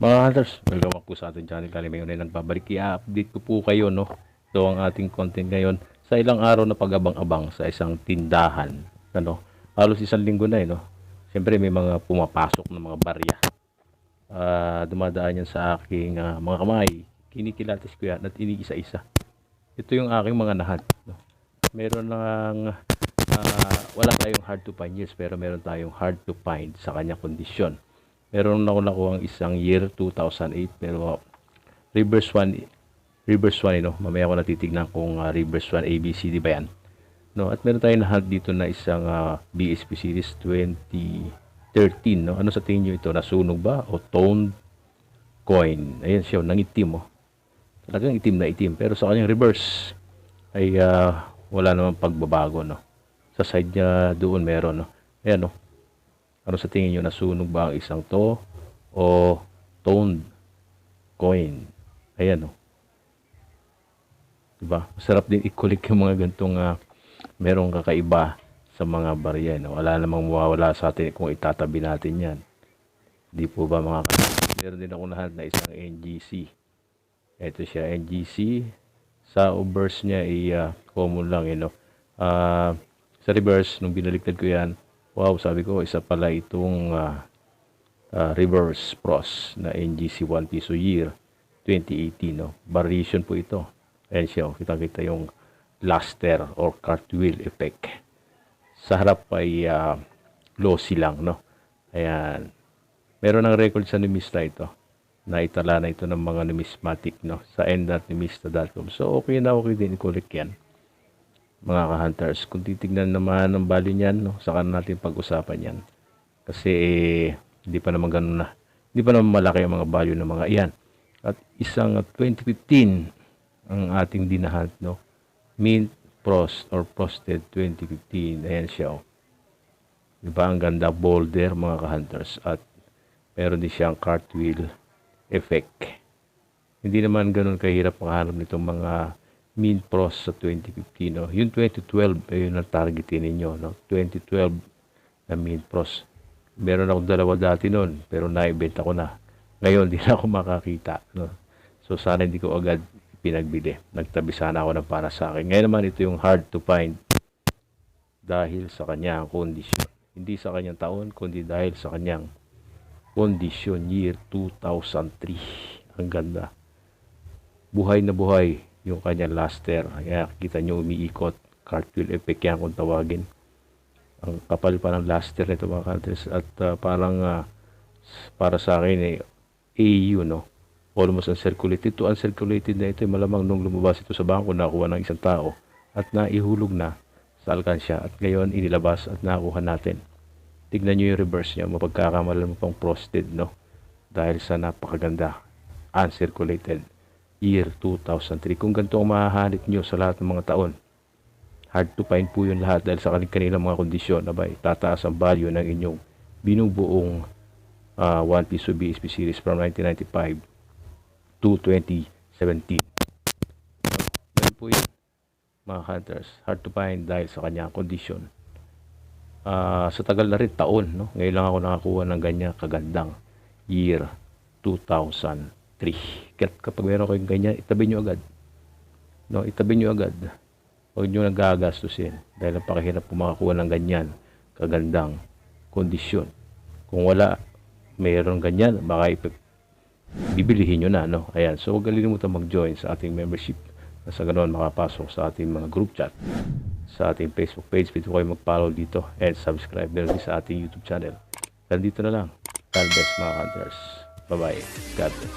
Mga hunters, welcome back po sa ating channel. Kali ngayon ay nagbabalik i-update ko po kayo, no? Ito ang ating content ngayon sa ilang araw na pag-abang-abang sa isang tindahan. Ano? Halos isang linggo na no? Siyempre may mga pumapasok na mga barya. Dumadaan yan sa aking mga kamay. Kinikilatis ko yan at iniisa-isa. Ito yung aking mga nahat. No? Meron lang wala tayong hard to find years, pero meron tayong hard to find sa kanyang kondisyon. Meron ako nakuha ang isang year 2008, pero reverse one no. Mamaya ko natitignan kung reverse one ABCD ba yan, no. At meron tayong nahat dito na isang BSP series 2013, no. Ano sa tingin nyo ito? Nasunog ba o toned coin? Ayan siya, nangitim, oh. Talagang itim na itim, pero sa kanyang reverse ay wala namang pagbabago, no. Sa side niya doon meron, no. Ayan, no. Ano sa tingin nyo, nasunog ba ang isang to o toned coin? Ayan, o. Diba? Masarap din i-collect yung mga gantong merong kakaiba sa mga barya, no? Wala namang mawawala sa atin kung itatabi natin yan. Di po ba mga kapatid? Meron din ako lahat na isang NGC. Ito siya, NGC. Sa reverse niya ay common lang, no? Sa reverse, nung binaliktad ko yan, wow, sabi ko, isa pala itong reverse pros na NGC 1 piso year 2018, no? Variation po ito. Ayan siya, kita-kita yung luster or cartwheel effect. Sa harap ay glossy lang, no? Ayan. Meron ng record sa numista ito. Naitala na ito ng mga numismatic, no? Sa end.numista.com. So, okay na okay din i-collect yan, mga ka-hunters. Kung titignan naman ang value niyan, no, saka natin pag-usapan yan. Kasi hindi pa naman ganun na. Hindi pa naman malaki ang mga value ng mga iyan. At isang 2015 ang ating dinahat, no. Mint Frost or Frosted 2015. Ayan siya, oh. Diba? Ang ganda, boulder, mga ka-hunters. At meron din siyang cartwheel effect. Hindi naman ganun kahirap makahanap nitong mga Mint Frost sa 2015, no? Yung 2012, ayun ang targetin ninyo, no? 2012 na Mint Frost. Meron akong dalawa dati noon, pero naibenta ko na. Ngayon, di na ako makakita, no? So, sana hindi ko agad pinagbili. Nagtabi sana ako ng para sa akin. Ngayon naman, ito yung hard to find dahil sa kanyang kondisyon. Hindi sa kanyang taon, kundi dahil sa kanyang kondisyon, year 2003. Ang ganda. Buhay na buhay yung kanyang luster. Kaya kita nyo umiikot. Cartwheel effect yan kung tawagin. Ang kapal pa ng luster nito, mga countries. At parang para sa akin AU, no? Almost uncirculated to uncirculated na ito. Malamang nung lumabas ito sa bangko, nakuha ng isang tao at naihulog na sa alkansya. At ngayon inilabas at nakuha natin. Tignan nyo yung reverse niya. Mapagkakamalan mo pang frosted, no? Dahil sa napakaganda uncirculated year 2003. Kung ganito ang mahahanip nyo sa lahat ng mga taon, hard to find po yun lahat dahil sa kanilang mga kondisyon. Abay, tataas ang value ng inyong binubuong 1 piso BSP series from 1995 to 2017. Ganun po yun, mga hunters. Hard to find dahil sa kanyang kondisyon. Sa tagal na rin taon, no? Ngayon lang ako nakakuha ng ganyan kagandang year 2003. Kapag meron kayong ganyan, itabi nyo agad. No, itabi nyo agad. Huwag nyo nagagastusin dahil napakahirap po makakuha ng ganyan kagandang kondisyon. Kung wala, mayroon ganyan, baka bibilihin nyo na, no? Ayan, so huwag kalimutan mag-join sa ating membership. Sa ganoon, makapasok sa ating mga group chat, sa ating Facebook page. Pwede kayo mag-follow dito and subscribe din sa ating YouTube channel. Nandito na lang. God bless, mga hunters. Bye-bye. God bless.